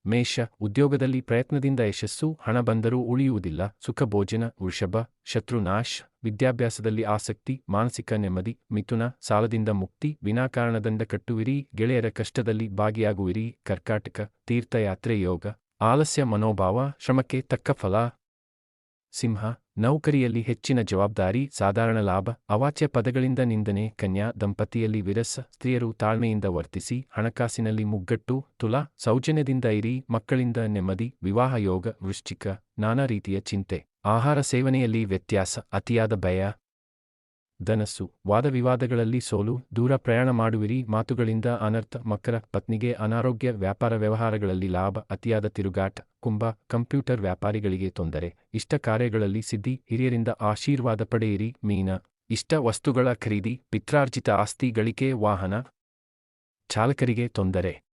ಮೇಷ, ಉದ್ಯೋಗದಲ್ಲಿ ಪ್ರಯತ್ನದಿಂದ ಯಶಸ್ಸು, ಹಣ ಬಂದರೂ ಉಳಿಯುವುದಿಲ್ಲ, ಸುಖ ಭೋಜನ. ವೃಷಭ, ಶತ್ರುನಾಶ್, ವಿದ್ಯಾಭ್ಯಾಸದಲ್ಲಿ ಆಸಕ್ತಿ, ಮಾನಸಿಕ ನೆಮ್ಮದಿ. ಮಿಥುನ, ಸಾಲದಿಂದ ಮುಕ್ತಿ, ವಿನಾಕಾರಣ ದಂಡ ಕಟ್ಟುವಿರಿ, ಗೆಳೆಯರ ಕಷ್ಟದಲ್ಲಿ ಭಾಗಿಯಾಗುವಿರಿ. ಕರ್ಕಾಟಕ, ತೀರ್ಥಯಾತ್ರೆ ಯೋಗ, ಆಲಸ್ಯ ಮನೋಭಾವ, ಶ್ರಮಕ್ಕೆ ತಕ್ಕ ಫಲ. ಸಿಂಹ, ನೌಕರಿಯಲ್ಲಿ ಹೆಚ್ಚಿನ ಜವಾಬ್ದಾರಿ, ಸಾಧಾರಣ ಲಾಭ, ಅವಾಚ್ಯ ಪದಗಳಿಂದ ನಿಂದನೆ. ಕನ್ಯಾ, ದಂಪತಿಯಲ್ಲಿ ವಿರಸ, ಸ್ತ್ರೀಯರು ತಾಳ್ಮೆಯಿಂದ ವರ್ತಿಸಿ, ಹಣಕಾಸಿನಲ್ಲಿ ಮುಗ್ಗಟ್ಟು. ತುಲಾ, ಸೌಜನ್ಯದಿಂದ ಇರಿ, ಮಕ್ಕಳಿಂದ ನೆಮ್ಮದಿ. ವಿವಾಹ ಯೋಗ. ವೃಶ್ಚಿಕ, ನಾನಾ ರೀತಿಯ ಚಿಂತೆ, ಆಹಾರ ಸೇವನೆಯಲ್ಲಿ ವ್ಯತ್ಯಾಸ, ಅತಿಯಾದ ಭಯ. ಧನಸ್ಸು, ವಾದವಿವಾದಗಳಲ್ಲಿ ಸೋಲು, ದೂರ ಪ್ರಯಾಣ ಮಾಡುವಿರಿ, ಮಾತುಗಳಿಂದ ಅನರ್ಥ. ಮಕರ, ಪತ್ನಿಗೆ ಅನಾರೋಗ್ಯ, ವ್ಯಾಪಾರ ವ್ಯವಹಾರಗಳಲ್ಲಿ ಲಾಭ, ಅತಿಯಾದ ತಿರುಗಾಟ. ಕುಂಭ, ಕಂಪ್ಯೂಟರ್ ವ್ಯಾಪಾರಿಗಳಿಗೆ ತೊಂದರೆ, ಇಷ್ಟ ಕಾರ್ಯಗಳಲ್ಲಿ ಸಿದ್ಧಿ, ಹಿರಿಯರಿಂದ ಆಶೀರ್ವಾದ ಪಡೆಯಿರಿ. ಮೀನ, ಇಷ್ಟ ವಸ್ತುಗಳ ಖರೀದಿ, ಪಿತ್ರಾರ್ಜಿತ ಆಸ್ತಿ ಗಳಿಕೆ. ವಾಹನ ಚಾಲಕರಿಗೆ ತೊಂದರೆ.